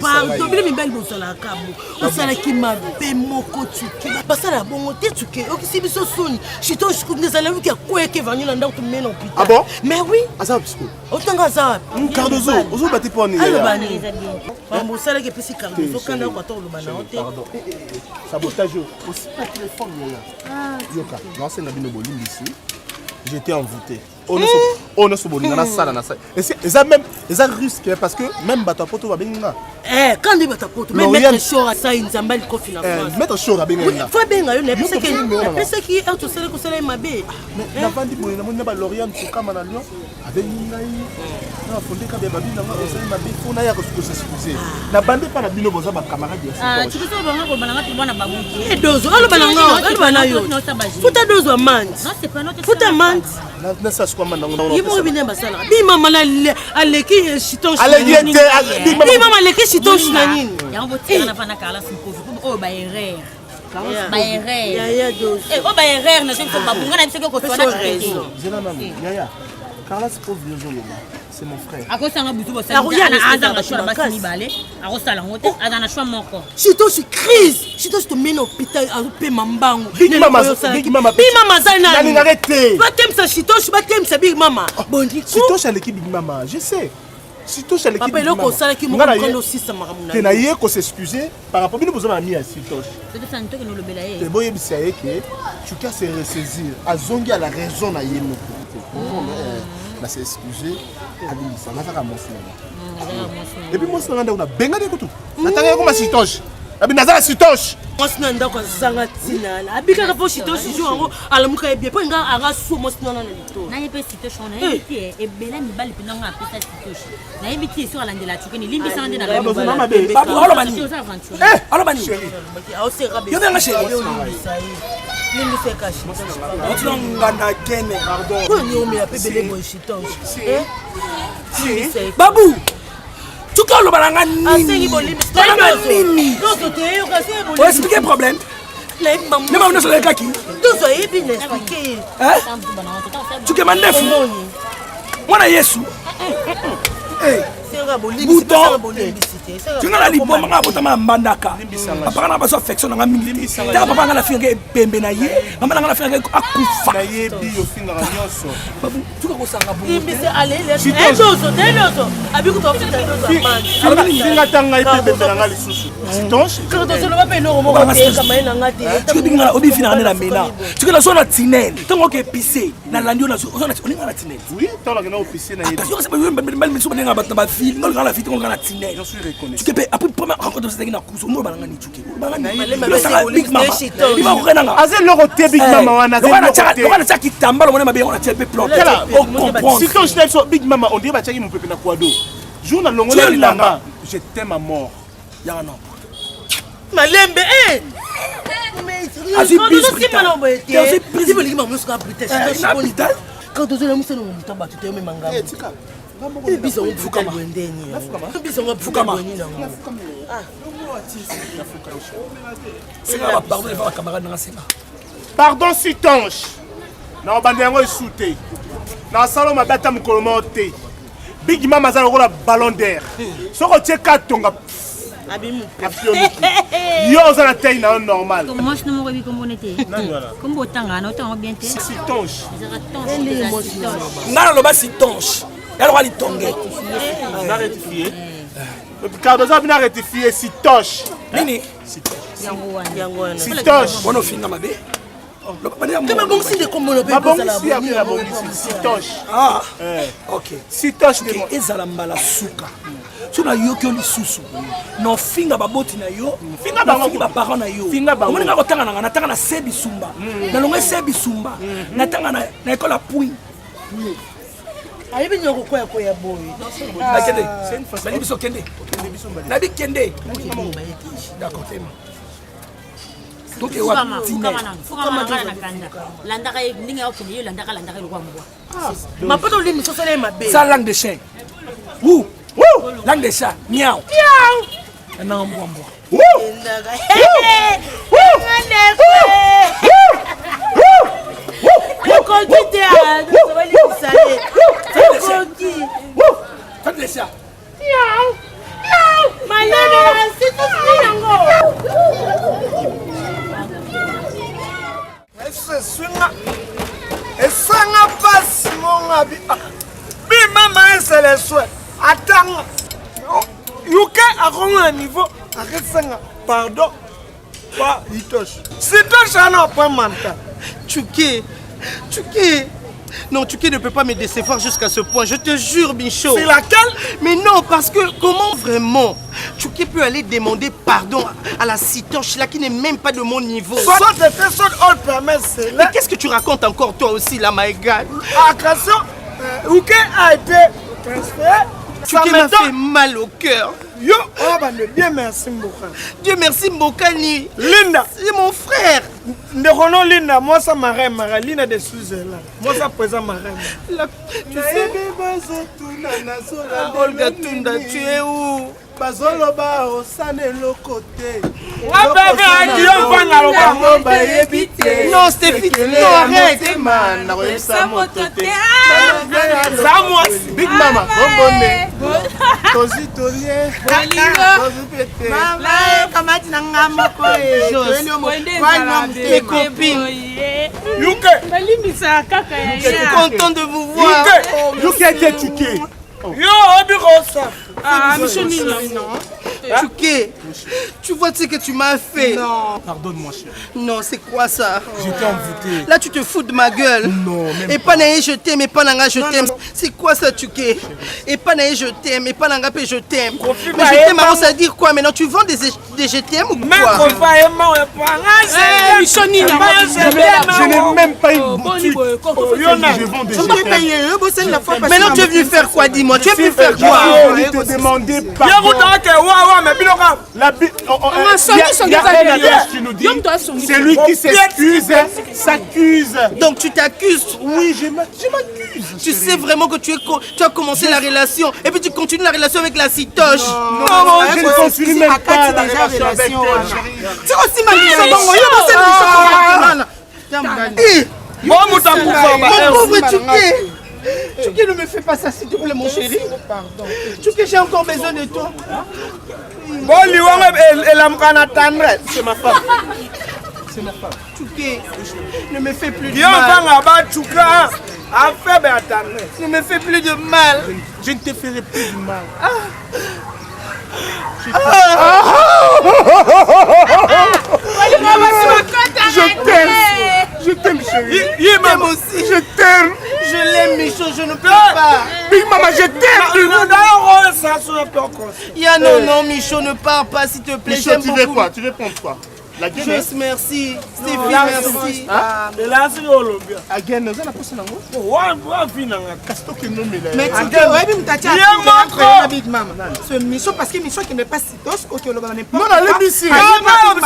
Pardon, mais les belles sont là, on s'en a qui m'a bémoko tué. Parce la bon tu tué. Ok, si biso soni. Je t'en je connais ça là qui a quoi qui va venir dans tout mène hôpital. Ah bon? Mais oui. Azab bisco. Autant ça. Cardozo, ozo bati pour ni. Alors bani. Bon ça là qui peut si Cardozo quand on attend le bana. Pardon. Sabotage aussi pas téléphone là. Yoka, non c'est na bino bolim ici. J'étais envoûté. On a ce bon na sala na sala. Et ça même ça risque parce que même batapoto va benga. Quand il batapoto même mettre chaud à ça Nzamba il confie la phrase. Mettre chaud à benga. Faut benga yo ne parce que est tout seul que cela mabe. Mais na vandi boy na mona ba Lorient ko kama na Lyon avec ngai. Na fondé ka ba babi na ma osali mabe fo na ya ko se excuser. Na bande pas na bino boza ba camarade ya. Ah, tu peux pas ko balanga tu bona babuki. Et dozo, alo balanga yo. Futa dozo mant. Non, c'est pas notre. Futa mant. Na ça quoi maintenant. Bine basala. Bi mama la aleki chiton. Bi mama aleki chiton nani. Ya ngoti na fana kala simpofu. Oh ba erreur. Ba erreur. Ya dozo. Oh ba erreur na siko babunga na bisoko ko tona raison. Zela mami. Yaya. Carla c'est pauvre vieux c'est mon frère. Akosanga butu bo sala. Azanga shora basini bale. Akosala ngote azana shwa moko. Chito si crise. Chito to mena hôpital a pe mambango. Big mama zana. Nani arrêtez. Batem sa chito, batem sa big mama. Bondi. Chito chez l'équipe big mama, je sais. Chito chez l'équipe big mama. Papa loko sala ki mo prendre aussi sa maramuna. Te na ye ko s'excuser par rapport bino besoin ami à Chito. C'est ça nto que nous le belaye. Te boye bisaye que tu cas se ressaisir. Azongi a la raison na ye moko. Na s'excuser. Abimisa na saka mosi na. Et puis mosi na ndako na benga de kutu. Natanga ko ma Chitoche. Abinaza Chitoche. Mosi na ndako zanga tinala. Abika ko Chitoche jour ngo alamuka ebie po nga anga so mosi na na lito. Na yepe Chitoche on a été et bela ni bali pinanga apesa Chitoche. Na yebiti sur la ndela tukeni limbi sanga na la. Mama be. Alo bani. Alo bani. Ao se rabe. Yo benga chérie. Limbi se cache. Otlonga na kene pardon. Ko ni o me apebele mo Chitoche. Babu, tu as le balanga nini? Où est-ce le problème? Ne m'en pas kaki. Tu es mandef. Moi na Yesu. Bouton. Tu as la bomba botama mandaka. Papa na baso affection na mingi. Ta papa na finga pembe na ye. Mama na finga akufa. Na ye bi yo finga nyonso. Babu, tu ko sanga bu. Imbise ale le dozo. Abi ko to finga dozo. Finga tanga ipembe na ngali susu. Chitoche. Quand on va pas no mo ko kama na ngati. Tu ko binga obi finga na mena. Tu ko la zona tinel. Tango ke pisser na landio na zona na tinel. Oui, tant la na pisser na ye. Tu ko se mal miso na ba fil, ngol na fil ngol na tinel. Je suis reconnu. Tu peux après première rencontre de cette na kuso no balanga ni tuke. Balanga ni big mama. Ima ko renanga. Azel lo roté big mama wana. Wana tchaki tambalo mona mabe wana tchepe plot. On comprend. Si quand je t'aime sur big mama, on dirait ba tchaki mon pépé na kwado. Jour na longo na langa. Je t'aime à mort. Ya non. Malembe Asi bis malombe. Asi bis boliki mamu ska brite. Hôpital. Quand on a musa no mutamba tuteme mangamba. Tika. Biso mfuka bwendeni. Biso mfuka bwendeni na. Pardon Chitoche. Na bande yango esute. Na salo mabata mukolo mote. Big Mama aza lokola ballon d'air. Soko tie katonga. Abimu. Yo oza na taille na normal. Moi je ne me comme on était. Comme autant autant bien té. Si tonche. Ngana loba si tonche. Yalo wali tonge. Na rectifier. Cardo za bina rectifier si tonche. Nini? Yango wana. Si tonche. Bono finga mabe. Kama bongisi de kombo lo pe Ma kozala bongisi ya bila bongisi si tonche. Ah. OK. Si tonche de Que ezala mbala suka. Tuna yoki oli susu. No finga baboti na yo. Finga ba parents na yo. Finga ba. Omoni ngako tanga na tanga na sebi sumba. Na longa sebi sumba. Na tanga na ekola pui. ayebi nyoko koya koya boy. Akende. Bali biso kende. Na bi kende. D'accord, tema. Donc e wa tina. Landaka ndinga okende yo landaka lokwa mbwa. Mapoto limi sosala mabe. Ça langue de chien. Wou. Wou. Langue de chat. Miaou. Miaou. Na mbwa mbwa. Woo! Ndaga. Konti a sobali kusale. Konti. Faites les chats. Miaou. Miaou. Malala, c'est tout yango. Esanga passe mon abi. Bi mama c'est le souhait. Attends. Yuke a un niveau. Arrête pardon. Pas itosh. C'est toi n'a pas mental. Tchouké. Non, Tchouké ne peut pas me décevoir jusqu'à ce point. Je te jure, Michaud. C'est laquelle? Mais non, parce que comment vraiment Tchouké peut aller demander pardon à la citoche là qui n'est même pas de mon niveau. Soit de fait, soit on permet c'est Mais là. qu'est-ce que tu racontes encore toi aussi là, my God? Attention, Yuke a été transféré. Tchouké m'a fait mal au cœur. Yo, oh bah bien merci Mboka. Dieu merci Mbokani. Linda, C'est mon frère. Ndekono Linda, moi ça m'arrête, Linda de Suzela. Moi ça présent m'arrête. Tu sais, Olga Tunda, tu es où? bazoloba osane lokote. Non, Stéphie, non, arrête. Big Mama, bonne. Tozi tolie. Mes copines, je suis content de vous voir. Yuki a été tué. Tchouké, tu vois ce que tu m'as fait? Non. Pardonne-moi, chérie. Non, c'est quoi ça? J'étais envoûté. Là, tu te fous de ma gueule. Non, même et pas naïe, je t'aime, et pas nanga, je t'aime. C'est quoi ça, Tchouké? Et pas naïe, je t'aime, et pas nanga, je t'aime. Mais je t'aime, alors ça veut dire quoi? Maintenant, tu vends des je t'aime ou quoi? Je n'ai même pas une boutique. Je vends des jetés. Maintenant, tu es venu faire quoi? Dis-moi, tu es venu faire quoi? Je te demandais pardon. C'est lui qui s'excuse, s'accuse. Donc tu t'accuses? Oui, je m'accuse. Tu sais vraiment que tu as commencé la relation et puis tu continues la relation avec la citoche. Non, je ne continue même pas la relation avec elle, chérie. C'est aussi ma mon pauvre Tchouké. Tchouké, ne me fais pas ça s'il te plaît mon chéri. Tchouké, j'ai encore besoin de toi. C'est ma femme. C'est ma femme. Tchouké, ne me fais plus de mal. Ne me fais plus de mal. Je ne te ferai plus de mal. Je t'aime. Je t'aime, chérie. Je t'aime aussi. Je t'aime. Je l'aime, Michaud, je ne peux pas. Big Mama, je t'aime. Non, Michaud, ne pars pas, s'il te plaît. Michaud, tu veux quoi? Tu veux prendre quoi? La gueule. Juste merci. Stéphie, merci. Again, nous allons passer dans Casto que nous mettons. Mais tu Big Mama. Ce Michaud, parce que Michaud qui n'est pas si dos, ok, le n'est pas. Non, non, les bici. Michaud,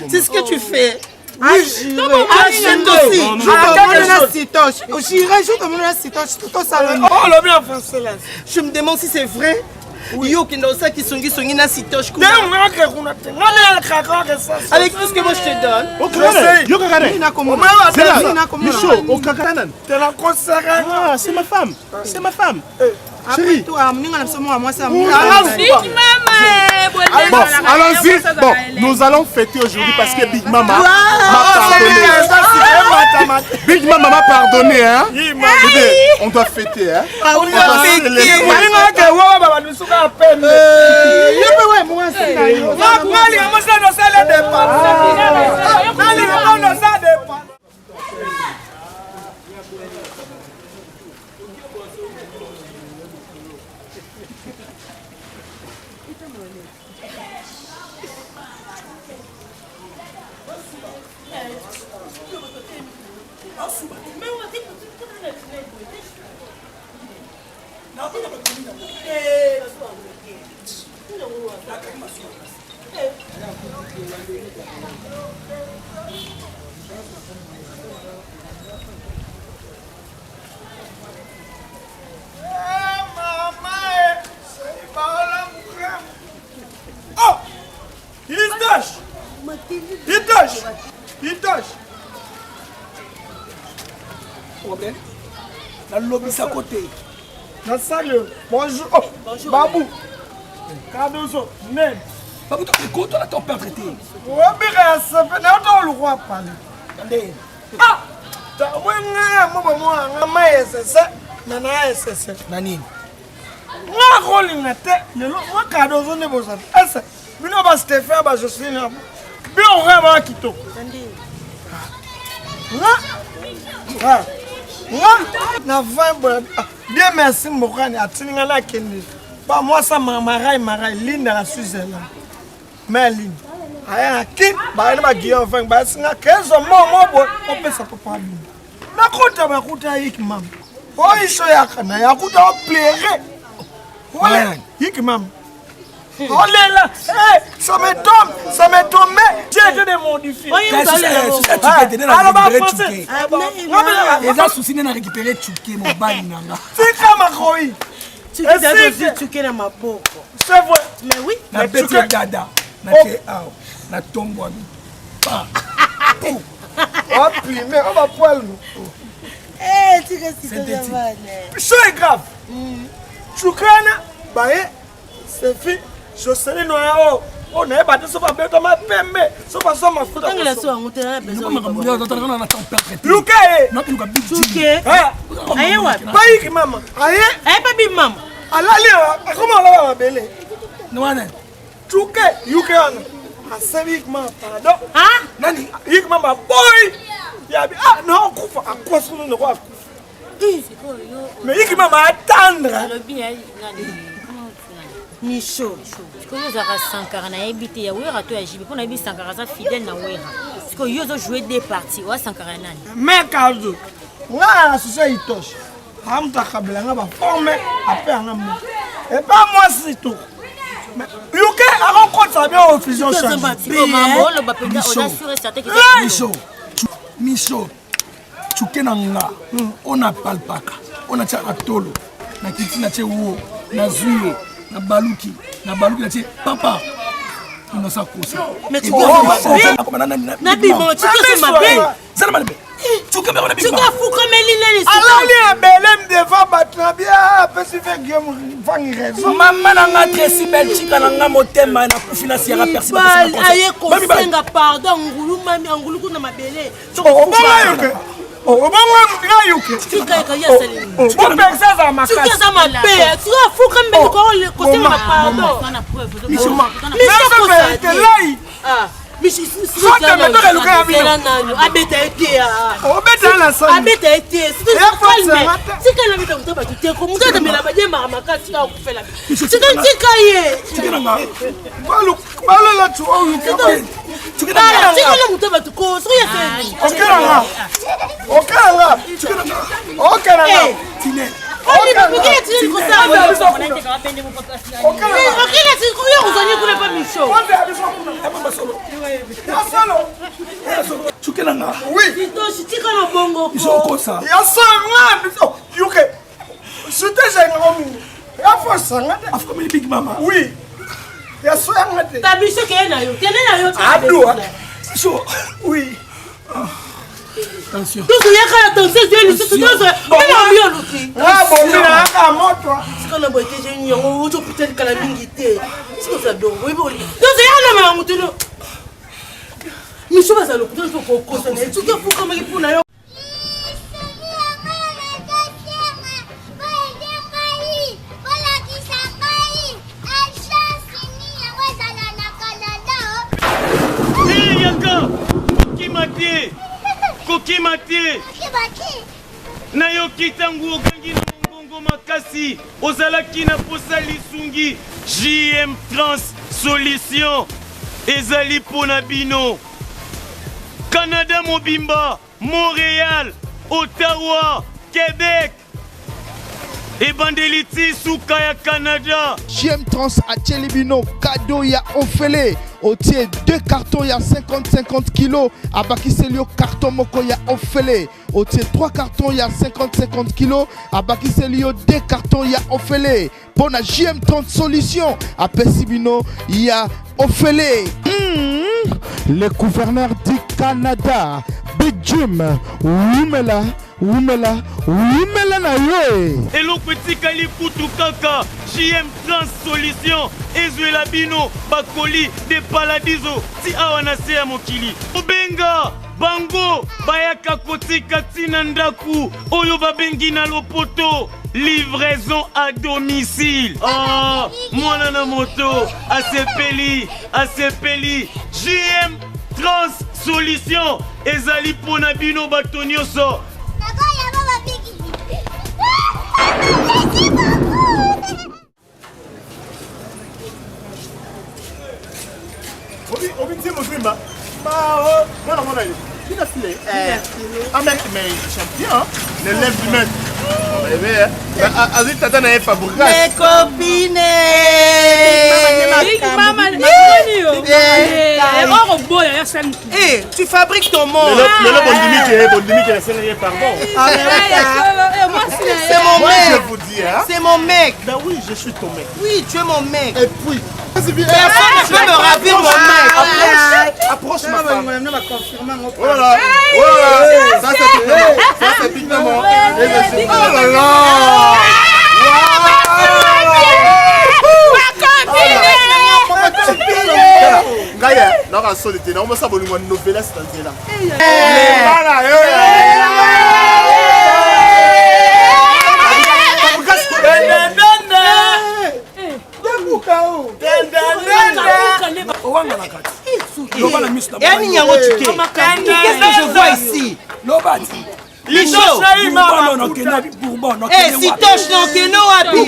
c'est ce que tu fais. Je me demande si c'est vrai. Yo qui dans ça qui sont na sitoche. Avec tout ce que moi je te donne. Yo kakane. Michaud, au kakane. Ah, c'est ma femme. C'est ma femme. Après toi, moi ça. Bon, allons-y. Bon, nous allons fêter aujourd'hui parce que Big Mama m'a pardonné. Big Mama m'a pardonné, hein. Bébé, on doit fêter, hein. On doit fêter. Problème. La lobby à côté. Bonjour. Babou. Cardozo. Ned. Babou, tu es content de ton père traité. Oui, mais c'est le roi parler. Ah! Nani. Bien merci Mokani atininga la kende. Ba moi ça marai linda la Suzela. Merlin. Aya ki ba na Guillaume Feng ba singa kezo mo bo opesa papa lui. Na kota ba kuta yiki mam. O isho yakana yakuta o plaire. Voilà, yiki mam. Oh là, ça me tombe, j'ai été modifié. Les gens soucis n'a récupéré Tchouké, mon bal nanga. C'est comme un croix. Tu as Tchouké dans ma peau. C'est vrai. Mais oui. La bête dada, na tombe. Oh, mais on va poil nous. Eh, tu sais c'est grave. Tchoukana, bah, c'est fait. Je serai noir. On est battu sur ma bête, ma pemme. Sur ma somme, ma foudre. Quand la soie, on t'a besoin de Luke. Tchouké. Aïe, ouais. Pas y maman. Aïe. Aïe, pas bim maman. Allah, comment on va belle? Non, Tchouké, Luke. Asabik ma pardon. Ah? Nani? Yik mama boy. Yabi ah non, coupe à quoi son nom de quoi? Mais yik mama attendre. Michaud. Parce que vous avez Sankara na habité ya wera to ya jibi pour na bi Sankara ça fidèle na wera. Parce que yo zo jouer des parties wa Sankara nani. Mais Kaldo. Nga la société itosh. Amta kabela nga ba former après nga mo. Et pas moi c'est tout. Mais Yuke a rencontré bien au fusion change. Maman le bapenda on a sûr et certain que Michaud. Tchouké nanga. On a palpaka. On a tchaka tolo. Na kiti na tchewo. Na zuye. Na baluki na tie papa innocent kosa mais tu na bimo tu que c'est ma belle ça na belle tu que me tu ka fou comme Eline alors belle devant battre bien parce que fait Guillaume vangi raison maman nanga très belle chika nanga motema na kufina siara personne aye ko senga pardon ngulu mami ngulu kuna mabele oh bon Yuke tu ka ya salini bon personne à ma tu que ça ma belle tu ka fou comme belle ko le côté ma pardon ah Michi abeta ete obeta na sana abeta ete c'est que la beta mutaba tuteko mutata mela baje makati ka kufela tika ye balo la tu o Yuke tika la mutaba tuko so ya seni okala tine Oli bukile tini ko sa okila tini ko yo uzoni kule pa Michaud Tchouké nanga. Oui. Titoshi tika na bongo ko. Ils sont comme ça. Ya so nga Yuke. C'était j'ai ngomi. afosanga te afukameli big mama oui yasoyanga te tabiso ke na yo tene na yo adwa so oui attention tuzu yaka attention je lui tuzu tuzu ona mbio luki bomina aka moto sikona boite je nyongo ujo peut-être kala mingi te siko ça dongo ibo tuzu yana ma mutuno misho bazalo kutoka ko ça ne tuzo fuka maki puna yo Koki Matie nayoki tangu okangi na mongongo makasi ozalaki na posa lisungi JM Trans Solution ezali pona bino Canada mobimba Montréal Ottawa Québec ebandeliti suka ya Canada JM Trans à Tchelibino cadeau ya Ofele otie 2 cartons ya 50 kilos à Bakiselio carton moko ya Ofele otie 3 cartons ya 50 kilos à Bakiselio 2 cartons ya Ofele pour la JM Trans Solution à Pessibino ya Ofele le gouverneur du Canada Big Jim Wumela na yo eloko etikali kutu kaka JM Trans Solution ezwela bino bakoli de paladizo ti awa na se ya mokili obenga bango bayaka kotika tina ndaku oyo babengi na lopoto livraison à domicile mwana na moto asepeli JM Trans Solution ezali pona bino bato nyonso Obi Mozimba. Il a filé. Un mec, mais champion, l'élève du maître. Azit Tata n'a pas pour grâce. mes copines tu fabriques ton monde. Le Bondimi qui est scénario pardon. C'est mon mec. Je vous dis, hein. C'est mon mec. Ben oui, je suis ton mec. Oui, tu es mon mec. Et puis, personne ne peut me ravir mon mec. approche ma femme. confirmer Voilà. Voilà. Ça c'est Big Maman. Oh là là. Gaïa, là on a solité, là on va s'abonner à une nouvelle là. Qu'est-ce que je vois ici? Licho. Si toche non que non abi.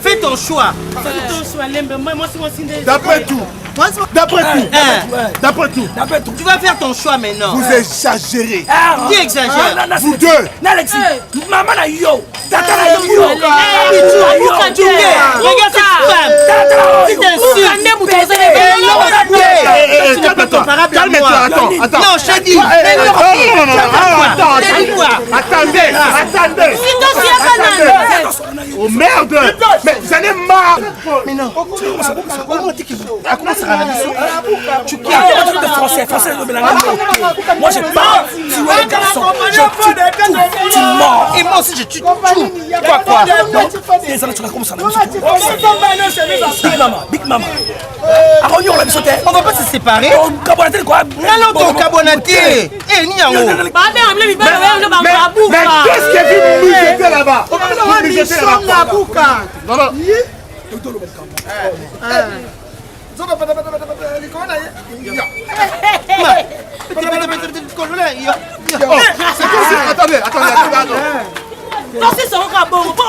Fais ton choix. D'après tout, tu vas faire ton choix maintenant. vous exagérez. Qui exagère? Vous deux. Maman na yo, tata na yo. Regarde cette femme. Tu t'insultes. Tu n'es pas comparable à moi. Attends. Non, je dis. Attendez. Oh merde. Mais vous allez marre. Mais non. Moi j'ai pas tué les garçons, je tue tu mords. Et moi aussi je tue tout. Quoi? Les années tu vas commencer à Big Mama. On va pas se séparer. Non, ton cabonaté. Eh, Niango. Mais qu'est-ce qui est venu nous jeter là-bas? Non. Attendez. tosi sokoka bongo mpo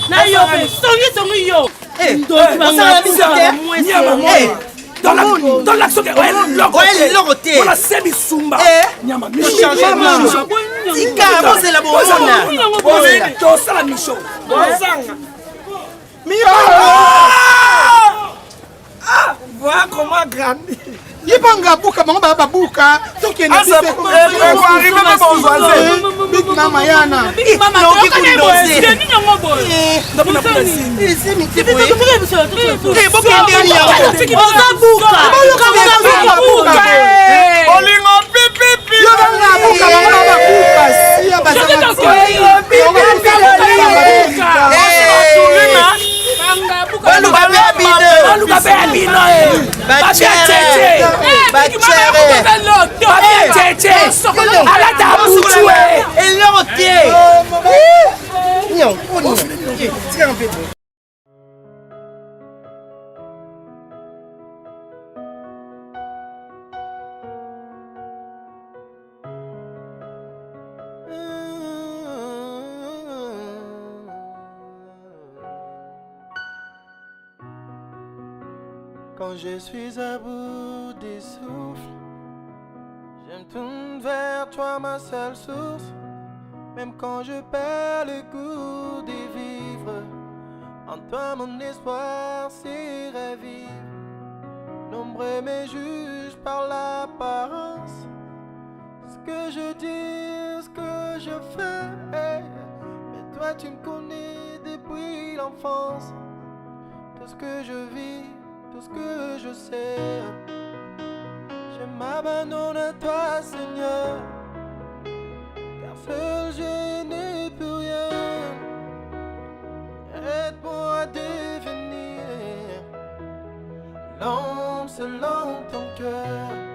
na yo pe songi yo dans l'action que on a semi sumba nyama c'est la bonne to sala micho voilà comment grandi Yibanga buka bango ba buka toki na big mama yana big mama Quand je suis à bout des souffles, je me tourne vers toi, ma seule source. Même quand je perds le goût des vivres, en toi mon espoir s'y ravive. Nombreux me jugent par l'apparence, ce que je dis, ce que je fais. Mais toi tu me connais depuis l'enfance, tout ce que je vis, tout ce que je sais. Je m'abandonne à toi, Seigneur, car seul je n'ai plus rien. Aide-moi à devenir l'homme selon ton cœur.